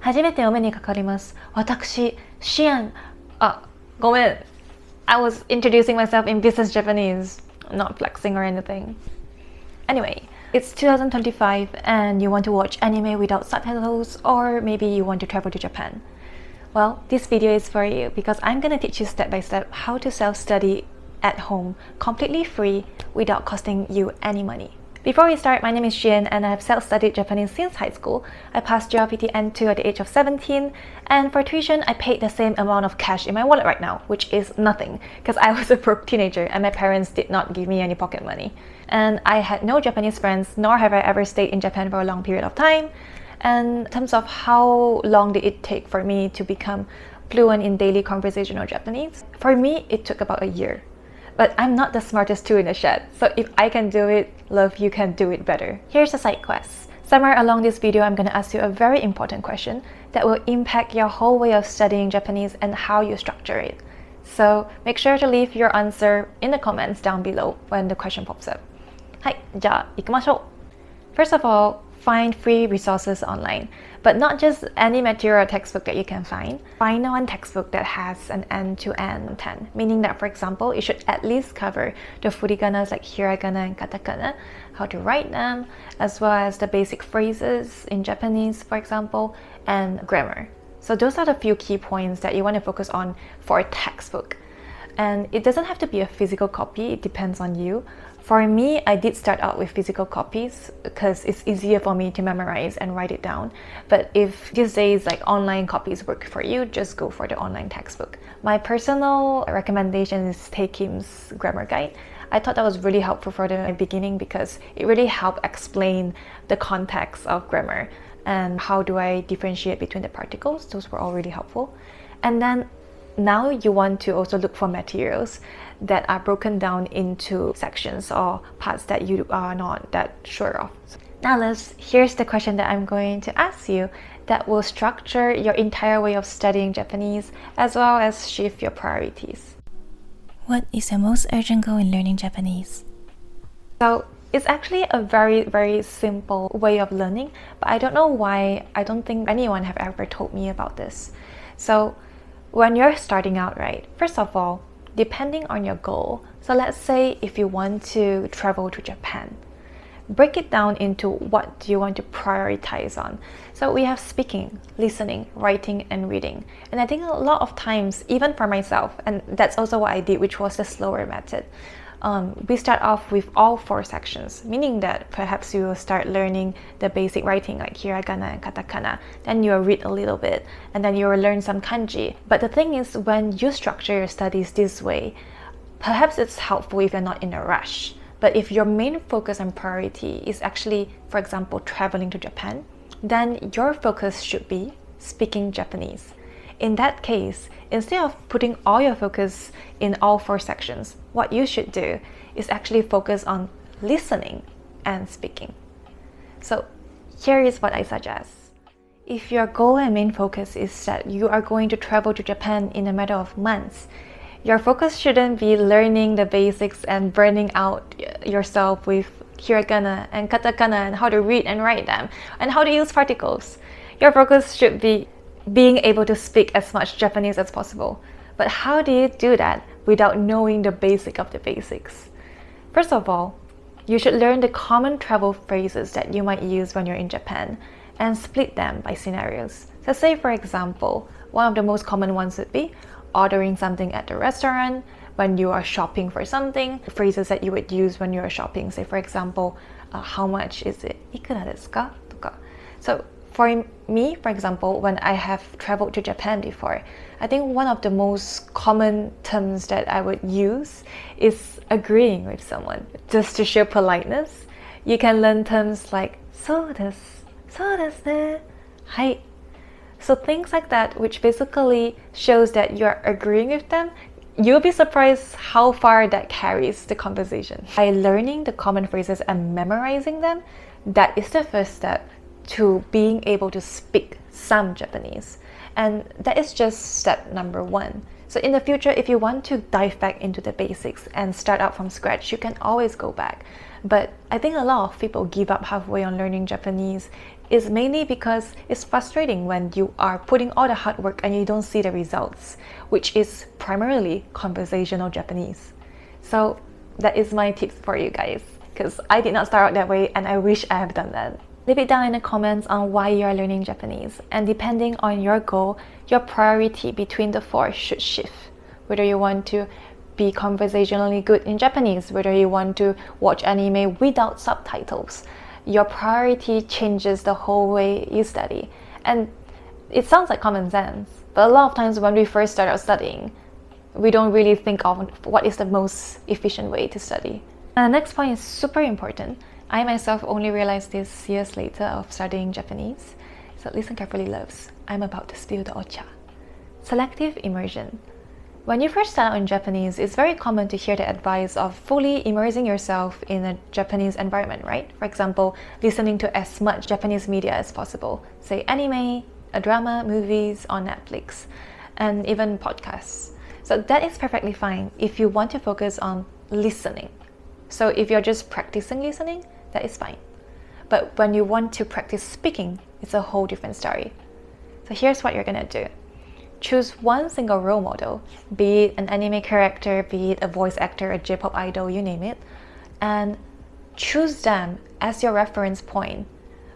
初めてお目にかかります。私、シアン。ごめん。I was introducing myself in business Japanese, not flexing or anything. Anyway, it's 2025 and you want to watch anime without subtitles, or maybe you want to travel to Japan. Well, this video is for you because I'm gonna teach you step by step how to self-study at home completely free without costing you any money. Before we start, my name is Shin and I have self-studied Japanese since high school. I passed JLPT N2 at the age of 17, and for tuition I paid the same amount of cash in my wallet right now, which is nothing because I was a broke teenager and my parents did not give me any pocket money. And I had no Japanese friends, nor have I ever stayed in Japan for a long period of time. And in terms of how long did it take for me to become fluent in daily conversational Japanese, for me it took about a year. But I'm not the smartest tool in the shed, so if I can do it, love, you can do it better. Here's a side quest. Somewhere along this video, I'm going to ask you a very important question that will impact your whole way of studying Japanese and how you structure it. So make sure to leave your answer in the comments down below when the question pops up. はい、じゃあ行きましょう。First of all, find free resources online, but not just any material or textbook that you can find. Find one textbook that has an end-to-end 10, meaning that, for example, it should at least cover the furiganas like hiragana and katakana, how to write them, as well as the basic phrases in Japanese, for example, and grammar. So those are the few key points that you want to focus on for a textbook. And it doesn't have to be a physical copy, it depends on you. For me, I did start out with physical copies because it's easier for me to memorize and write it down. But if these days like online copies work for you, just go for the online textbook. My personal recommendation is Tae Kim's grammar guide. I thought that was really helpful for the beginning because it really helped explain the context of grammar and how do I differentiate between the particles. Those were all really helpful. And then now you want to also look for materials that are broken down into sections or parts that you are not that sure of. Now here's the question that I'm going to ask you that will structure your entire way of studying Japanese as well as shift your priorities. What is your most urgent goal in learning Japanese? So it's actually a very, very simple way of learning, but I don't know why I don't think anyone have ever told me about this. So when you're starting out, right, first of all, depending on your goal, so let's say if you want to travel to Japan, break it down into what do you want to prioritize on. So we have speaking, listening, writing, and reading. And I think a lot of times, even for myself, and that's also what I did, which was the slower method, we start off with all 4 sections, meaning that perhaps you will start learning the basic writing like hiragana and katakana, then you will read a little bit, and then you will learn some kanji. But the thing is, when you structure your studies this way, perhaps it's helpful if you're not in a rush. But if your main focus and priority is actually, for example, traveling to Japan, then your focus should be speaking Japanese. In that case, instead of putting all your focus in all 4 sections, what you should do is actually focus on listening and speaking. So here is what I suggest. If your goal and main focus is that you are going to travel to Japan in a matter of months, your focus shouldn't be learning the basics and burning out yourself with hiragana and katakana and how to read and write them and how to use particles. Your focus should be being able to speak as much Japanese as possible. But how do you do that without knowing the basic of the basics? First of all, you should learn the common travel phrases that you might use when you're in Japan and split them by scenarios. So say for example, one of the most common ones would be ordering something at the restaurant, when you are shopping for something, phrases that you would use when you are shopping. Say for example, how much is it? いくらですか? So for me, for example, when I have traveled to Japan before, I think one of the most common terms that I would use is agreeing with someone. Just to show politeness, you can learn terms like そうです、そうですね、はい. So things like that, which basically shows that you're agreeing with them. You'll be surprised how far that carries the conversation. By learning the common phrases and memorizing them, that is the first step to being able to speak some Japanese. And that is just step number 1. So in the future, if you want to dive back into the basics and start out from scratch, you can always go back. But I think a lot of people give up halfway on learning Japanese is mainly because it's frustrating when you are putting all the hard work and you don't see the results, which is primarily conversational Japanese. So that is my tips for you guys, because I did not start out that way and I wish I have done that. Leave it down in the comments on why you are learning Japanese, and depending on your goal, your priority between the four should shift. Whether you want to be conversationally good in Japanese, whether you want to watch anime without subtitles, your priority changes the whole way you study. And it sounds like common sense, but a lot of times when we first start out studying, we don't really think of what is the most efficient way to study. And the next point is super important. I myself only realized this years later of studying Japanese. So listen carefully, loves. I'm about to spill the ocha. Selective immersion. When you first start out in Japanese, it's very common to hear the advice of fully immersing yourself in a Japanese environment, right? For example, listening to as much Japanese media as possible. Say anime, a drama, movies on Netflix, and even podcasts. So that is perfectly fine if you want to focus on listening. So if you're just practicing listening, that is fine. But when you want to practice speaking, it's a whole different story. So here's what you're gonna do. Choose one single role model, be it an anime character, be it a voice actor, a J-pop idol, you name it, and choose them as your reference point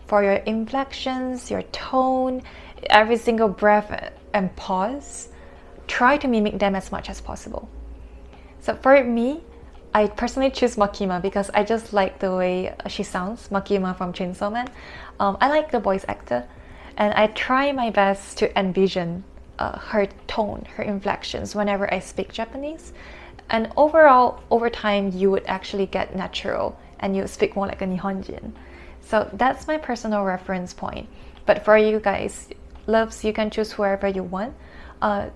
for your inflections, your tone, every single breath and pause. Try to mimic them as much as possible. So for me, I personally choose Makima because I just like the way she sounds, Makima from Chainsaw Man. I like the voice actor, and I try my best to envision her tone, her inflections whenever I speak Japanese. And overall, over time, you would actually get natural and you speak more like a Nihonjin. So that's my personal reference point. But for you guys, loves, you can choose whoever you want.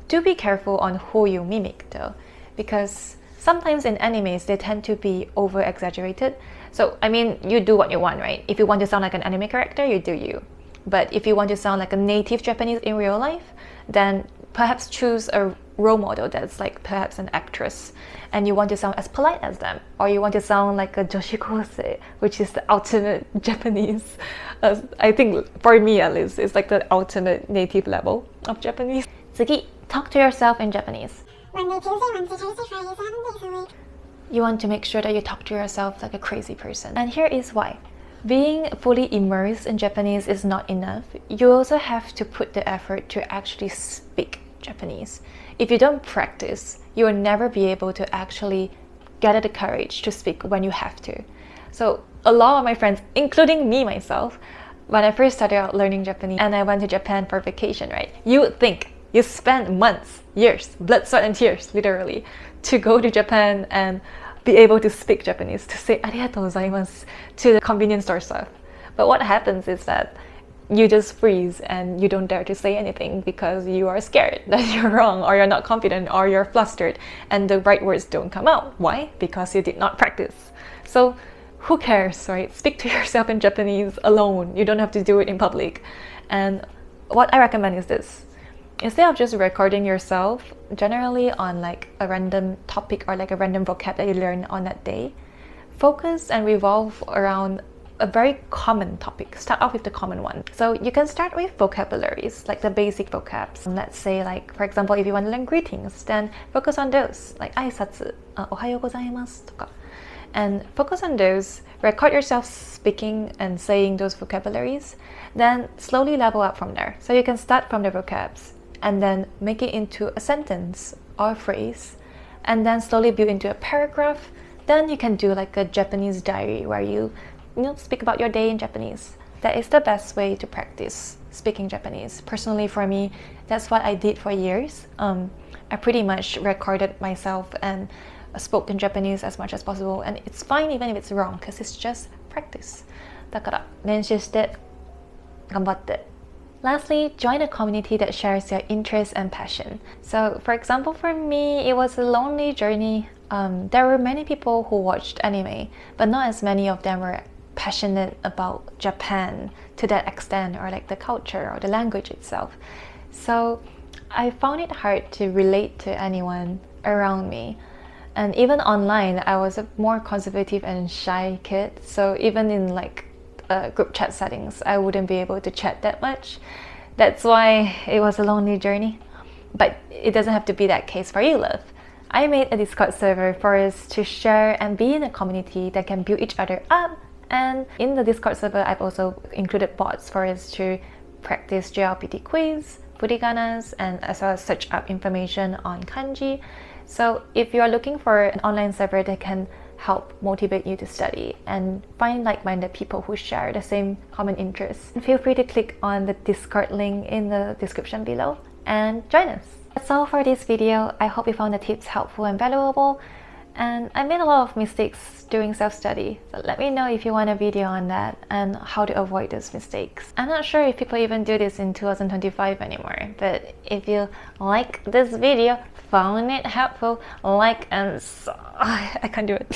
Do be careful on who you mimic though, because sometimes in animes, they tend to be over-exaggerated. So, I mean, you do what you want, right? If you want to sound like an anime character, you do you. But if you want to sound like a native Japanese in real life, then perhaps choose a role model that's like perhaps an actress, and you want to sound as polite as them, or you want to sound like a joshikose, which is the ultimate Japanese. I think for me at least, it's like the ultimate native level of Japanese. 次, talk to yourself in Japanese. Monday, Tuesday, Wednesday, Thursday, Friday, 7 days a week. You want to make sure that you talk to yourself like a crazy person. And here is why. Being fully immersed in Japanese is not enough. You also have to put the effort to actually speak Japanese. If you don't practice, you will never be able to actually get the courage to speak when you have to. So a lot of my friends, including me myself, when I first started out learning Japanese and I went to Japan for vacation, right? You would think you spend months, years, blood, sweat and tears, literally, to go to Japan and be able to speak Japanese, to say arigatou gozaimasu to the convenience store stuff. But what happens is that you just freeze and you don't dare to say anything because you are scared that you're wrong, or you're not confident, or you're flustered and the right words don't come out. Why? Because you did not practice. So who cares, right? Speak to yourself in Japanese alone. You don't have to do it in public. And what I recommend is this. Instead of just recording yourself, generally on like a random topic or like a random vocab that you learn on that day, focus and revolve around a very common topic. Start off with the common one. So you can start with vocabularies, like the basic vocabs. Let's say, like, for example, if you want to learn greetings, then focus on those, like 挨拶, おはようございます とか. And focus on those, record yourself speaking and saying those vocabularies, then slowly level up from there. So you can start from the vocabs and then make it into a sentence or a phrase, and then slowly build into a paragraph. Then you can do like a Japanese diary where you speak about your day in Japanese. That is the best way to practice speaking Japanese. Personally, for me, that's what I did for years. I pretty much recorded myself and spoke in Japanese as much as possible, and it's fine even if it's wrong because it's just practice. だから練習して頑張って。Lastly, join a community that shares your interests and passion. So, for example, for me, it was a lonely journey. There were many people who watched anime, but not as many of them were passionate about Japan to that extent, or like the culture or the language itself. So I found it hard to relate to anyone around me. And even online, I was a more conservative and shy kid. So even in like group chat settings, I wouldn't be able to chat that much. That's why it was a lonely journey. But it doesn't have to be that case for you, love. I made a Discord server for us to share and be in a community that can build each other up. And in the Discord server, I've also included bots for us to practice JLPT quiz, furikanas, and as well as search up information on kanji. So if you are looking for an online server that can help motivate you to study and find like-minded people who share the same common interests, feel free to click on the Discord link in the description below and join us. That's all for this video. I hope you found the tips helpful and valuable. And I made a lot of mistakes during self-study, so let me know if you want a video on that and how to avoid those mistakes. I'm not sure if people even do this in 2025 anymore, but if you like this video, found it helpful, like and I can't do it.